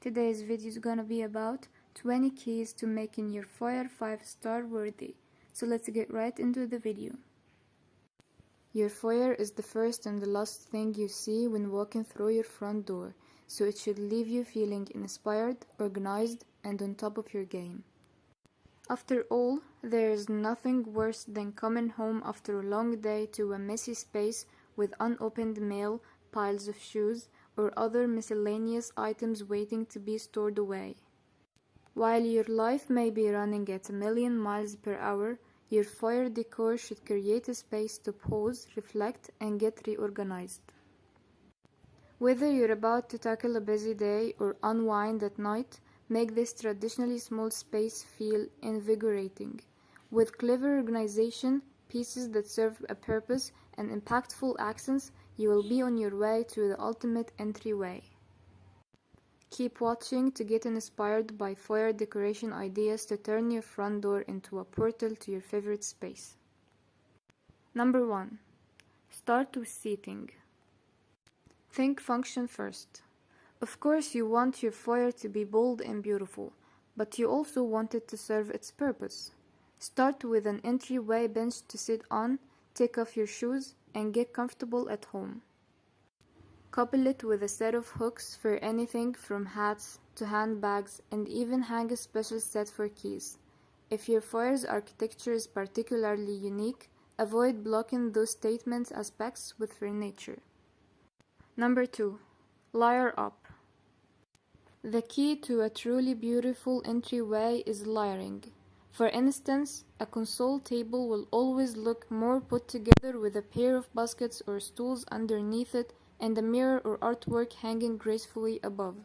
Today's video is gonna be about 20 keys to making your foyer 5-star worthy. So let's get right into the video. Your foyer is the first and the last thing you see when walking through your front door, so it should leave you feeling inspired, organized, and on top of your game. After all, there is nothing worse than coming home after a long day to a messy space with unopened mail, piles of shoes, or other miscellaneous items waiting to be stored away. While your life may be running at a million miles per hour, your foyer decor should create a space to pause, reflect, and get reorganized. Whether you're about to tackle a busy day or unwind at night, make this traditionally small space feel invigorating. With clever organization, pieces that serve a purpose, and impactful accents, you will be on your way to the ultimate entryway. Keep watching to get inspired by foyer decoration ideas to turn your front door into a portal to your favorite space. Number 1. Start with seating. Think function first. Of course, you want your foyer to be bold and beautiful, but you also want it to serve its purpose. Start with an entryway bench to sit on, take off your shoes, and get comfortable at home. Couple it with a set of hooks for anything from hats to handbags, and even hang a special set for keys. If your foyer's architecture is particularly unique, avoid blocking those statement aspects with furniture. Number 2. Layer up. The key to a truly beautiful entryway is layering. For instance, a console table will always look more put together with a pair of baskets or stools underneath it and a mirror or artwork hanging gracefully above.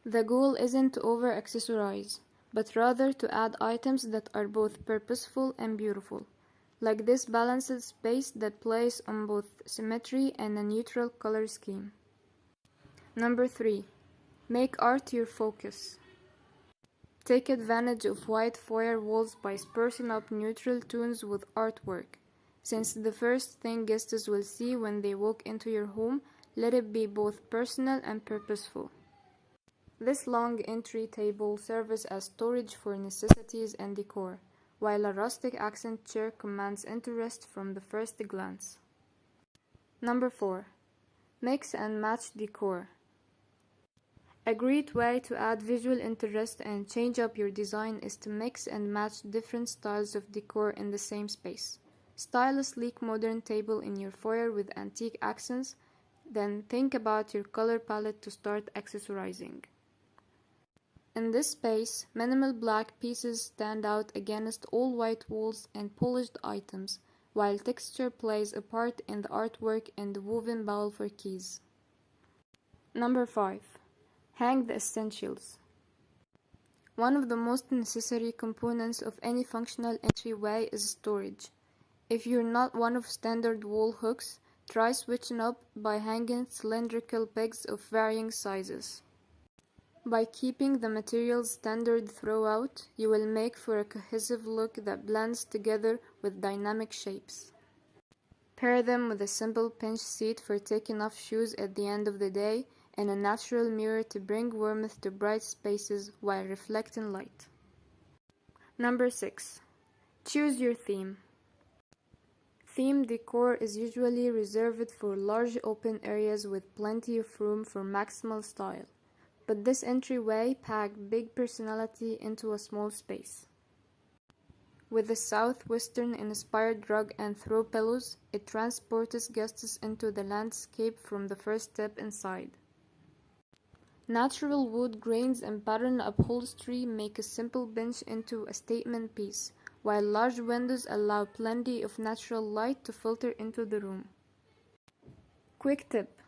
The goal isn't to over-accessorize, but rather to add items that are both purposeful and beautiful, like this balanced space that plays on both symmetry and a neutral color scheme. Number 3. Make art your focus. Take advantage of white foyer walls by sprucing up neutral tones with artwork. Since the first thing guests will see when they walk into your home, let it be both personal and purposeful. This long entry table serves as storage for necessities and decor, while a rustic accent chair commands interest from the first glance. Number 4. Mix and match decor. A great way to add visual interest and change up your design is to mix and match different styles of decor in the same space. Style a sleek modern table in your foyer with antique accents, then think about your color palette to start accessorizing. In this space, minimal black pieces stand out against all white walls and polished items, while texture plays a part in the artwork and the woven bowl for keys. Number 5. Hang the essentials. One of the most necessary components of any functional entryway is storage. If you're not one of standard wall hooks, try switching up by hanging cylindrical pegs of varying sizes. By keeping the materials standard throughout, you will make for a cohesive look that blends together with dynamic shapes. Pair them with a simple pinch seat for taking off shoes at the end of the day, and a natural mirror to bring warmth to bright spaces while reflecting light. Number 6. Choose your theme. Theme decor is usually reserved for large open areas with plenty of room for maximal style, but this entryway packs big personality into a small space. With a southwestern-inspired rug and throw pillows, it transports guests into the landscape from the first step inside. Natural wood grains and pattern upholstery make a simple bench into a statement piece, while large windows allow plenty of natural light to filter into the room. Quick tip: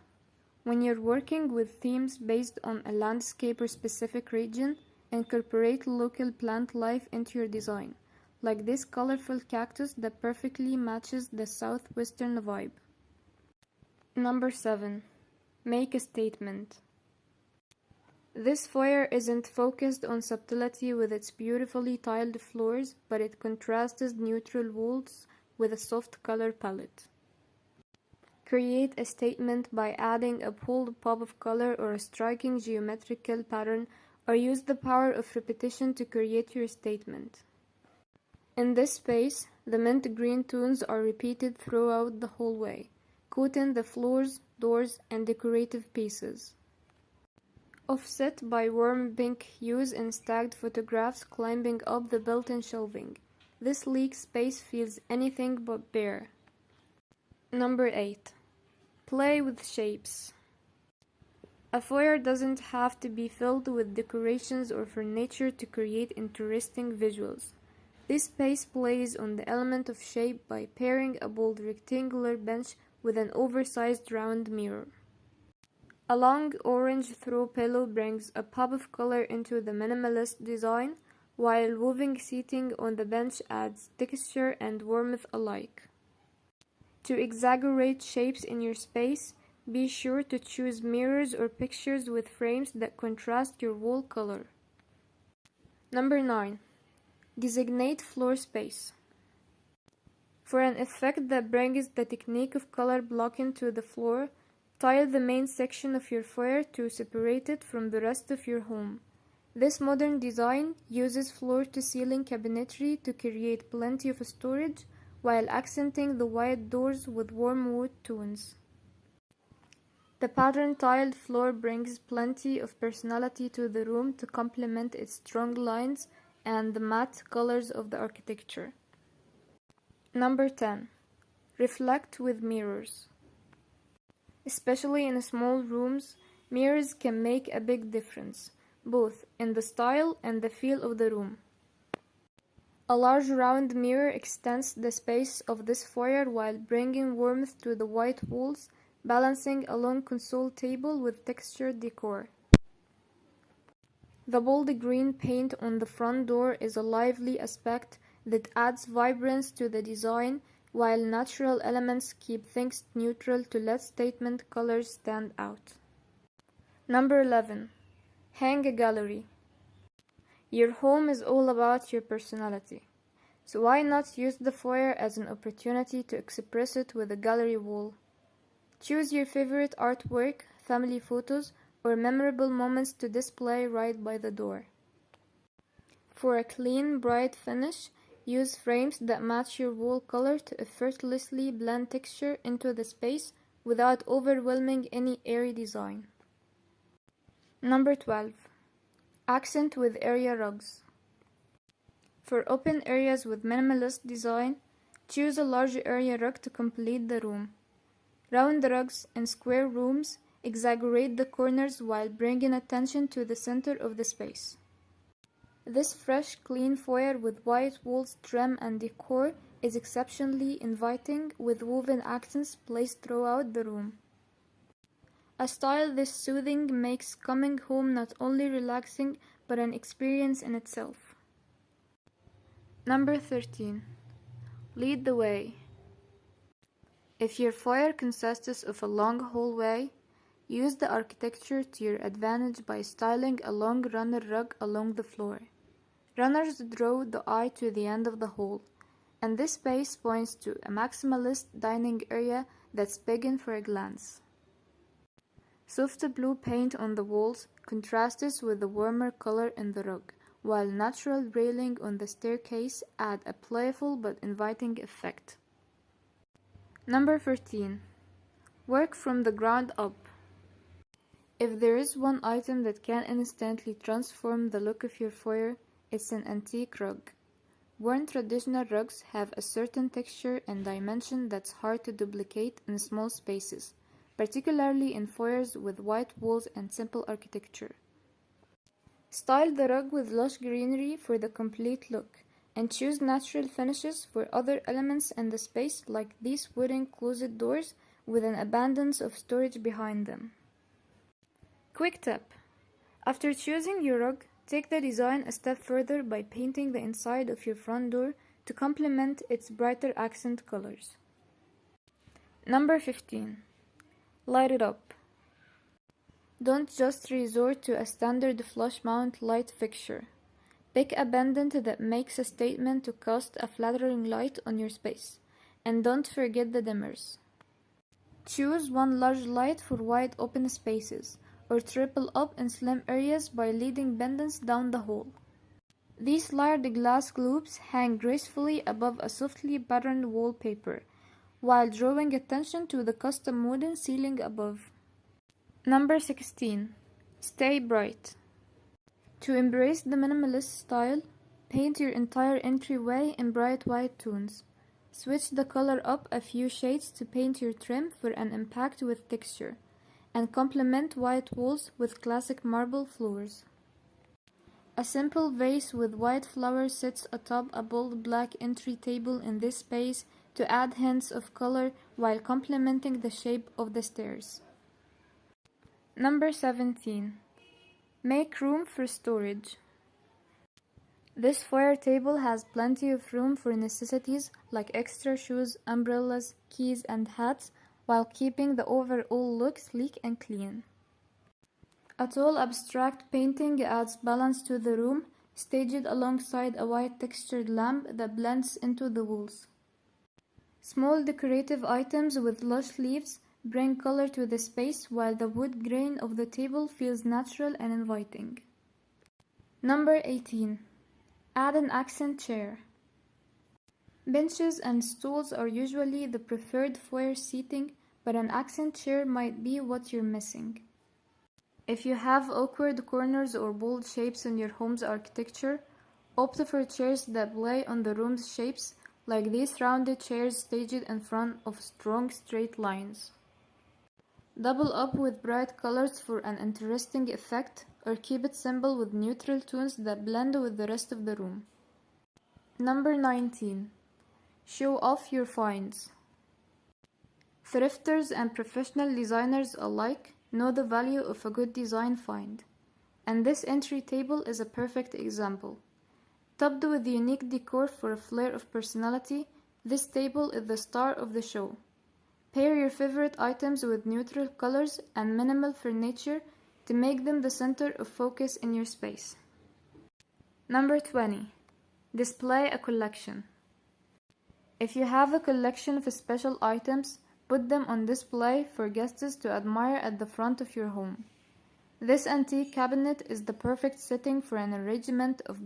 when you're working with themes based on a landscape or specific region, incorporate local plant life into your design, like this colorful cactus that perfectly matches the southwestern vibe. Number 7. Make a statement. This foyer isn't focused on subtlety with its beautifully tiled floors, but it contrasts neutral walls with a soft color palette. Create a statement by adding a bold pop of color or a striking geometrical pattern, or use the power of repetition to create your statement. In this space, the mint green tones are repeated throughout the hallway, coating the floors, doors, and decorative pieces. Offset by warm pink hues in stacked photographs climbing up the built-in shelving. This sleek space feels anything but bare. Number 8. Play with shapes. A foyer doesn't have to be filled with decorations or furniture to create interesting visuals. This space plays on the element of shape by pairing a bold rectangular bench with an oversized round mirror. A long orange throw pillow brings a pop of color into the minimalist design, while woven seating on the bench adds texture and warmth alike. To exaggerate shapes in your space, be sure to choose mirrors or pictures with frames that contrast your wall color. Number 9. Designate floor space. For an effect that brings the technique of color blocking to the floor, tile the main section of your foyer to separate it from the rest of your home. This modern design uses floor-to-ceiling cabinetry to create plenty of storage while accenting the wide doors with warm wood tones. The pattern tiled floor brings plenty of personality to the room to complement its strong lines and the matte colors of the architecture. Number 10. Reflect with mirrors. Especially in small rooms, mirrors can make a big difference, both in the style and the feel of the room. A large round mirror extends the space of this foyer while bringing warmth to the white walls, balancing a long console table with textured decor. The bold green paint on the front door is a lively aspect that adds vibrance to the design, while natural elements keep things neutral to let statement colors stand out. Number 11. Hang a gallery. Your home is all about your personality, so why not use the foyer as an opportunity to express it with a gallery wall? Choose your favorite artwork, family photos, or memorable moments to display right by the door. For a clean, bright finish, use frames that match your wall color to effortlessly blend texture into the space without overwhelming any airy design. Number 12. Accent with area rugs. For open areas with minimalist design, choose a large area rug to complete the room. Round rugs in square rooms exaggerate the corners while bringing attention to the center of the space. This fresh, clean foyer with white walls, trim, and decor is exceptionally inviting, with woven accents placed throughout the room. A style this soothing makes coming home not only relaxing but an experience in itself. Number 13. Lead the way. If your foyer consists of a long hallway, use the architecture to your advantage by styling a long runner rug along the floor. Runners draw the eye to the end of the hall, and this space points to a maximalist dining area that's big in for a glance. Soft blue paint on the walls contrasts with the warmer color in the rug, while natural railing on the staircase add a playful but inviting effect. Number 14. Work from the ground up. If there is one item that can instantly transform the look of your foyer, it's an antique rug. Worn traditional rugs have a certain texture and dimension that's hard to duplicate in small spaces, particularly in foyers with white walls and simple architecture. Style the rug with lush greenery for the complete look, and choose natural finishes for other elements in the space, like these wooden closet doors with an abundance of storage behind them. Quick tip: after choosing your rug, take the design a step further by painting the inside of your front door to complement its brighter accent colors. Number 15. Light it up. Don't just resort to a standard flush mount light fixture. Pick a pendant that makes a statement to cast a flattering light on your space, and don't forget the dimmers. Choose one large light for wide open spaces, or triple up in slim areas by leading pendants down the hall. These layered glass globes hang gracefully above a softly patterned wallpaper, while drawing attention to the custom wooden ceiling above. Number 16. Stay bright. To embrace the minimalist style, paint your entire entryway in bright white tones. Switch the color up a few shades to paint your trim for an impact with texture, and complement white walls with classic marble floors. A simple vase with white flowers sits atop a bold black entry table in this space to add hints of color while complementing the shape of the stairs. Number 17. Make room for storage. This foyer table has plenty of room for necessities like extra shoes, umbrellas, keys, and hats, while keeping the overall look sleek and clean. A tall abstract painting adds balance to the room, staged alongside a white textured lamp that blends into the walls. Small decorative items with lush leaves bring color to the space, while the wood grain of the table feels natural and inviting. Number 18. Add an accent chair. Benches and stools are usually the preferred foyer seating, but an accent chair might be what you're missing. If you have awkward corners or bold shapes in your home's architecture, opt for chairs that play on the room's shapes, like these rounded chairs staged in front of strong straight lines. Double up with bright colors for an interesting effect, or keep it simple with neutral tones that blend with the rest of the room. Number 19. Show off your finds. Thrifters and professional designers alike know the value of a good design find, and this entry table is a perfect example. Topped with unique decor for a flair of personality, this table is the star of the show. Pair your favorite items with neutral colors and minimal furniture to make them the center of focus in your space. Number 20. Display a collection. If you have a collection of special items, put them on display for guests to admire at the front of your home. This antique cabinet is the perfect setting for an arrangement of